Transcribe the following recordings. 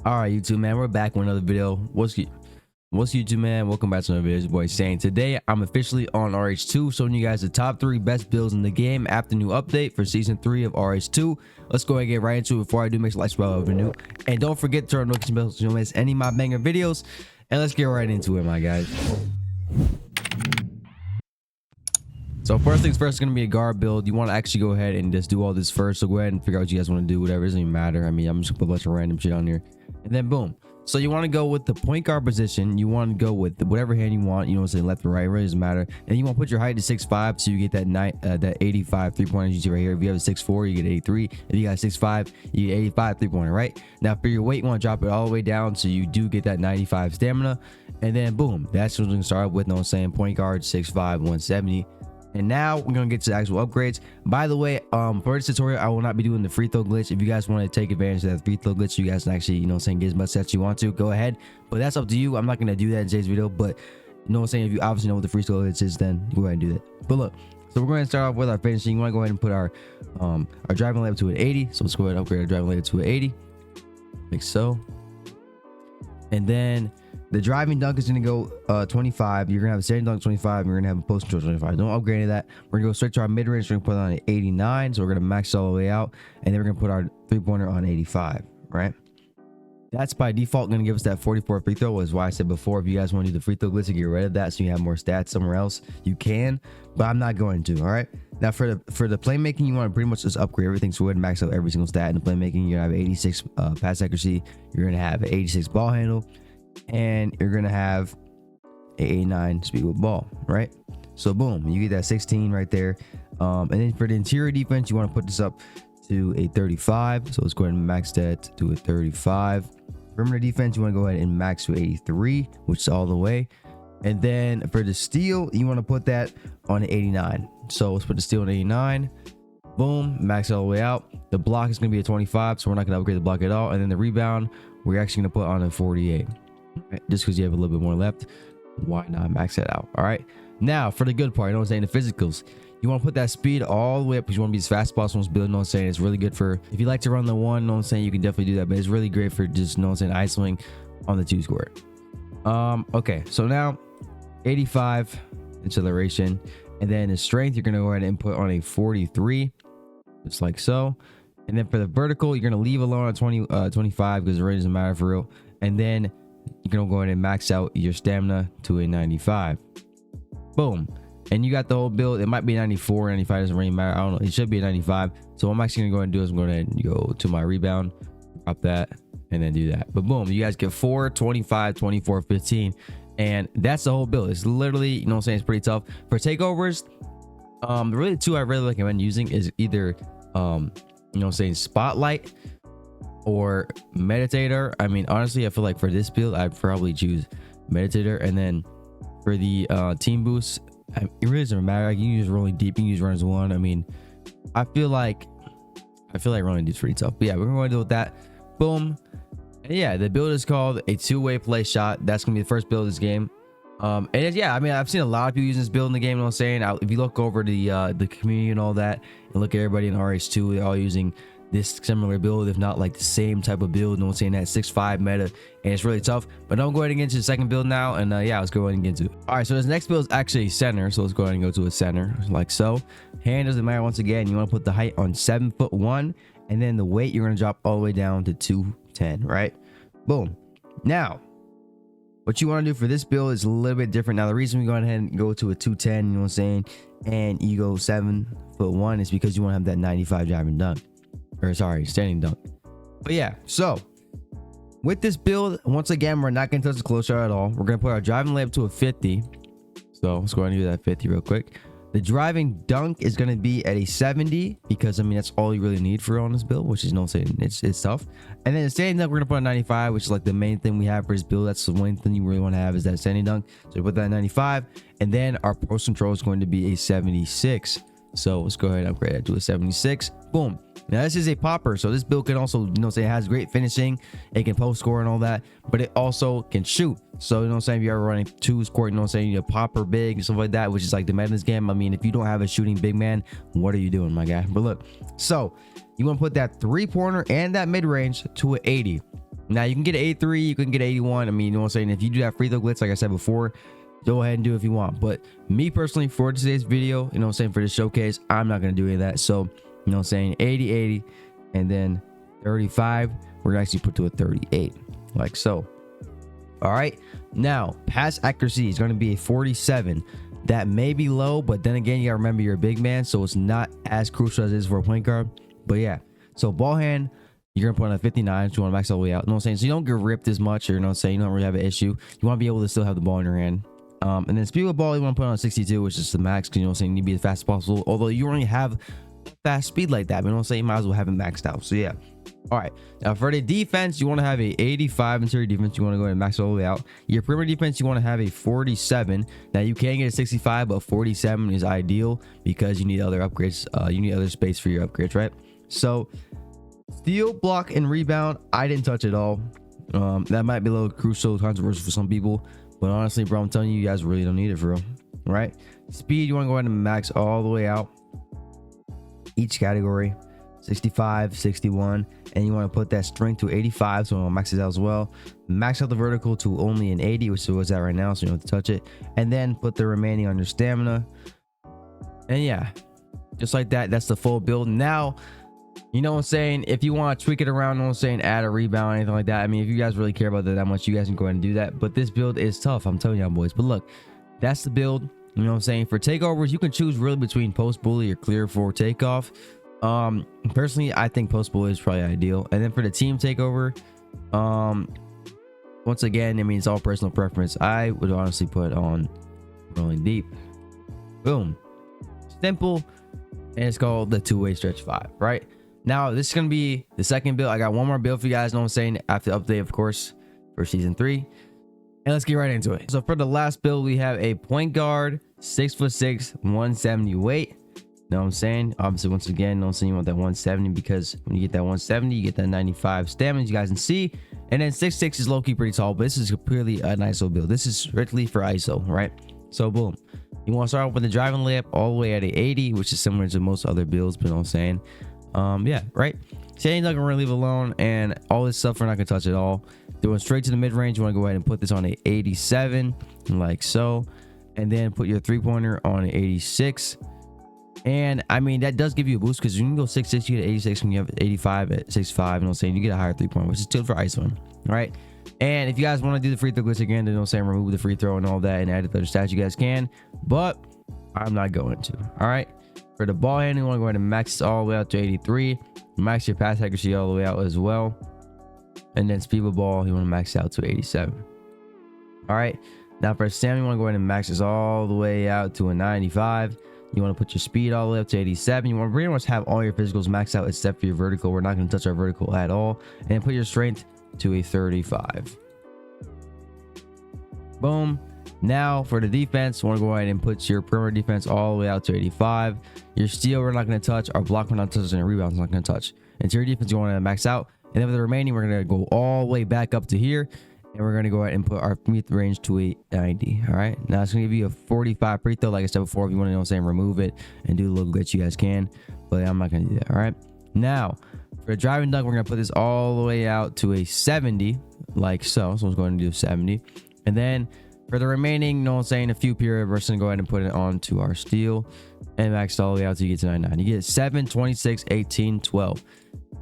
All right, YouTube man, we're back with another video. What's YouTube man? Welcome back to another video. It's your boy Saying. Today I'm officially on RH2, showing you guys the top 3 best builds in the game after new update for season 3 of RH2. Let's go ahead and get right into it. Before I do, make sure to like, subscribe, new, and don't forget to turn on notification bells so you don't miss any of my banger videos. And let's get right into it, my guys. So first things first, it's gonna be a guard build. You want to actually go ahead and just do all this first. So go ahead and figure out what you guys want to do. Whatever, it doesn't even matter. I mean, I'm just gonna put a bunch of random shit on here, and then boom. So you want to go with the point guard position. You want to go with whatever hand you want. You know what I'm saying, left or right, it really doesn't matter. And you want to put your height to 6'5", so you get that 85 3-pointer you see right here. If you have a 6'4", you get 83. If you got 6'5", you get 85 3-pointer, right? Now for your weight, you want to drop it all the way down so you do get that 95 stamina. And then boom, that's what we're gonna start with. You know what I'm saying, point guard 6'5", 170. And now we're gonna get to the actual upgrades. By the way, for this tutorial, I will not be doing the free throw glitch. If you guys want to take advantage of that free throw glitch, you guys can actually, you know what I'm saying, get as much sets you want to, go ahead. But that's up to you. I'm not gonna do that in today's video. But you know what I'm saying, if you obviously know what the free throw glitch is, then go ahead and do that. But look, so we're going to start off with our finishing. You want to go ahead and put our driving layup to an 80. So let's go ahead and upgrade our driving layup to an 80, like so. And then the driving dunk is going to go 25. You're going to have a standing dunk 25. You're going to have a post control 25. Don't upgrade any of that. We're going to go straight to our mid range. We're going to put it on an 89. So we're going to max it all the way out. And then we're going to put our 3-pointer on 85, right? That's by default going to give us that 44 free throw. Is why I said before, if you guys want to do the free throw glitch to get rid of that so you have more stats somewhere else, you can. But I'm not going to, all right? Now for the playmaking, you want to pretty much just upgrade everything. So we're going to max out every single stat in the playmaking. You're going to have 86 pass accuracy. You're going to have an 86 ball handle. And you're gonna have a 89 speed with ball, right? So boom, you get that 16 right there. And then for the interior defense, you want to put this up to a 35. So let's go ahead and max that to a 35. Perimeter defense, you want to go ahead and max to 83, which is all the way. And then for the steal, you want to put that on an 89. So let's put the steal on 89. Boom, max it all the way out. The block is going to be a 25, so we're not going to upgrade the block at all. And then the rebound, we're actually going to put on a 48. Right, just because you have a little bit more left, why not max that out? All right, now for the good part, you know what I'm saying, the physicals, you want to put that speed all the way up because you want to be as fast as possible. Build, you know what I'm saying, it's really good for if you like to run the one, you know what I'm saying, you can definitely do that, but it's really great for just, you know what I'm saying, isolating on the 2 square. Okay, so now 85 acceleration, and then the strength, you're gonna go ahead and put on a 43, just like so. And then for the vertical, you're gonna leave alone at 25 because it really doesn't matter for real. And then you're gonna go ahead and max out your stamina to a 95. Boom, and you got the whole build. It might be 94, 95, doesn't really matter. I don't know, it should be a 95. So what I'm actually gonna go ahead and do is I'm gonna go to my rebound, drop that, and then do that. But boom, you guys get 4, 25, 24, 15, and that's the whole build. It's literally, you know what I'm saying, it's pretty tough for takeovers. Really the 2 I really recommend using is either you know what I'm saying, Spotlight or Meditator. I mean, honestly, I feel like for this build, I'd probably choose Meditator. And then for the team boost, it really doesn't matter. You can use Rolling Deep, you can use Runners 1. I mean, I feel like Rolling Deep's pretty tough. But yeah, we're going to do with that. Boom. And yeah, the build is called a 2-way play shot. That's going to be the first build of this game. And yeah, I mean, I've seen a lot of people using this build in the game. You know what I'm saying? If you look over the community and all that, and look at everybody in RH2, they're all using this similar build, if not like the same type of build. No one's saying that 6'5" meta, and it's really tough. But I'm going to get into the second build now, and yeah, let's go ahead and get into it. All right, so this next build is actually a center, so let's go ahead and go to a center like so. Hand doesn't matter. Once again, you want to put the height on 7'1", and then the weight you're going to drop all the way down to 210, right? Boom. Now what you want to do for this build is a little bit different. Now the reason we go ahead and go to a 210, you know what I'm saying, and you go 7'1" is because you want to have that 95 driving dunk. Or sorry, standing dunk. But yeah, so with this build, once again, we're not going to touch the close shot at all. We're going to put our driving layup to a 50. So let's go ahead and do that 50 real quick. The driving dunk is going to be at a 70 because, I mean, that's all you really need for on this build, which is, you know what I'm saying, it's tough. And then the standing dunk, we're going to put on 95, which is like the main thing we have for this build. That's the one thing you really want to have is that standing dunk. So we put that at 95. And then our post control is going to be a 76. So let's go ahead and upgrade that to a 76. Boom. Now this is a popper, so this build can also, you know, say it has great finishing. It can post score and all that, but it also can shoot. So you know what I'm saying, if you're ever running 2 scoring, you know what I'm saying, you popper big and stuff like that, which is like the meta in this game. I mean, if you don't have a shooting big man, what are you doing, my guy? But look, so you want to put that 3-pointer and that mid range to an 80. Now you can get 83, you can get 81. I mean, you know what I'm saying? If you do that free throw glitch, like I said before, go ahead and do it if you want. But me personally, for today's video, you know what I'm saying, for the showcase, I'm not going to do any of that. So, you know what I'm saying, 80, 80, and then 35, we're going to actually put to a 38, like so. All right. Now, pass accuracy is going to be a 47. That may be low, but then again, you got to remember you're a big man, so it's not as crucial as it is for a point guard. But yeah, so ball hand, you're going to put on a 59 if you want to max all the way out. You know what I'm saying? So you don't get ripped as much, or you know what I'm saying, you don't really have an issue. You want to be able to still have the ball in your hand. And then speed with ball, you want to put on 62, which is the max, because you know what I'm saying, you need to be as fast as possible. Although you only have fast speed like that, but you know what I'm saying, you might as well have it maxed out. So yeah. All right, now for the defense, you want to have a 85 interior defense. You want to go ahead and max all the way out. Your perimeter defense, you want to have a 47. Now you can get a 65, but 47 is ideal because you need other upgrades. You need other space for your upgrades, right? So steal, block, and rebound, I didn't touch it all. That might be a little crucial, controversial for some people, but honestly, bro, I'm telling you, you guys really don't need it for real. All right, speed, you want to go ahead and max all the way out. Each category, 65, 61, and you want to put that strength to 85, so it maxes out as well. Max out the vertical to only an 80, which is what's at right now, so you don't have to touch it. And then put the remaining on your stamina. And yeah, just like that, that's the full build. Now, you know what I'm saying, if you want to tweak it around, you know what I'm saying, add a rebound, anything like that, I mean, if you guys really care about that much, you guys can go ahead and do that. But this build is tough, I'm telling y'all boys. But look, that's the build. You know what I'm saying? For takeovers, you can choose really between post bully or clear for takeoff. Personally, I think post bully is probably ideal. And then for the team takeover, once again, I mean, it's all personal preference. I would honestly put on rolling deep. Boom, simple, and it's called the two-way stretch 5. Right now, this is gonna be the second build. I got one more build for you guys, know what I'm saying, after the update, of course, for season 3. And let's get right into it. So for the last build, we have a point guard, 6'6", 170 weight. Know what I'm saying? Obviously, once again, know what I'm saying, you want that 170, because when you get that 170, you get that 95 stamina, you guys can see. And then 6'6" is low-key pretty tall, but this is purely an ISO build. This is strictly for ISO, right? So boom, you want to start off with the driving layup all the way at a 80, which is similar to most other builds, but you know what I'm saying? Yeah, right? Chain's not gonna leave alone, and all this stuff we're not gonna touch at all. Doing straight to the mid-range, you want to go ahead and put this on a 87, like so, and then put your three-pointer on an 86. And I mean, that does give you a boost, because you can go 6'6", you get 86. When you have 85 at 6'5", you know what I'm saying, you get a higher three-pointer, which is good for ISO, right? And if you guys want to do the free throw glitch again, then you know what I'm saying, remove the free throw and all that and add the other stats, you guys can, but I'm not going to. All right, for the ball handling, you want to go ahead and max this all the way out to 83. Max your pass accuracy all the way out as well. And then speed with ball, you want to max out to 87. All right, now for stamina, you want to go ahead and max this all the way out to a 95. You want to put your speed all the way up to 87. You want to pretty much have all your physicals maxed out except for your vertical. We're not going to touch our vertical at all. And put your strength to a 35. Boom. Now for the defense, you want to go ahead and put your perimeter defense all the way out to 85. Your steal, we're not going to touch. Our block, we're not touching. And rebounds, not going to touch. Interior defense, you want to max out. And then for the remaining, we're going to go all the way back up to here. And we're going to go ahead and put our mid-range to a 90. All right. Now it's going to give you a 45 free throw. Like I said before, if you want to know what I'm saying, remove it and do a little glitch, you guys can. But I'm not going to do that. All right. Now for the driving dunk, we're going to put this all the way out to a 70, like so. So I'm going to do 70. And then for the remaining, you know what I'm saying, a few period, we're going to go ahead and put it onto our steal and max all the way out till you get to 99. You get 7, 26, 18, 12.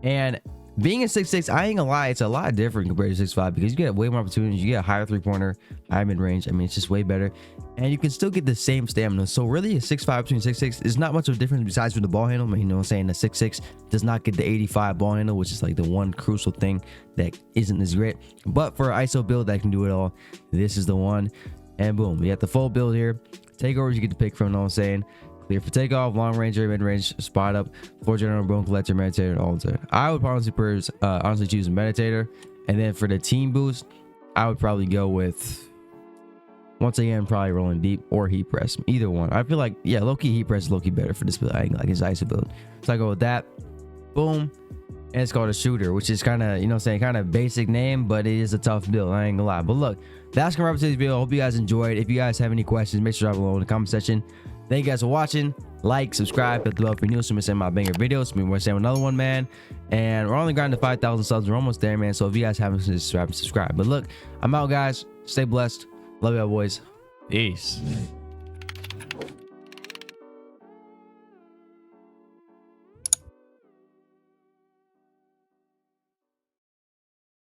And being a 6'6", I ain't gonna lie, it's a lot different compared to 6'5", because you get way more opportunities. You get a higher three-pointer, higher mid-range. I mean, it's just way better, and you can still get the same stamina. So really, a 6'5" between 6'6" is not much of a difference besides for the ball handle. I mean, you know what I'm saying, the 6'6" does not get the 85 ball handle, which is like the one crucial thing that isn't as great. But for an ISO build that can do it all, this is the one. And boom, you have the full build here. Takeovers you get to pick from, you know what I'm saying. Clear for takeoff, long range, mid range, spot up, floor general, bone collector, meditator, and altar. I would honestly choose a meditator. And then for the team boost, I would probably go with, once again, probably rolling deep or heat press. Either one. I feel like, yeah, low-key heat press is low-key better for this build. I think like his ISO build. So I go with that. Boom. And it's called a shooter, which is kind of, you know what I'm saying, kind of basic name, but it is a tough build. I ain't gonna lie. But look, that's gonna wrap up today's video. I hope you guys enjoyed. If you guys have any questions, make sure to drop below in the comment section. Thank you guys for watching. Like, subscribe, hit the bell if you're new, so you miss my banger videos. We're saying another one, man. And we're only grinding to 5,000 subs. We're almost there, man. So if you guys haven't subscribed, subscribe. But look, I'm out, guys. Stay blessed. Love y'all, boys. Peace.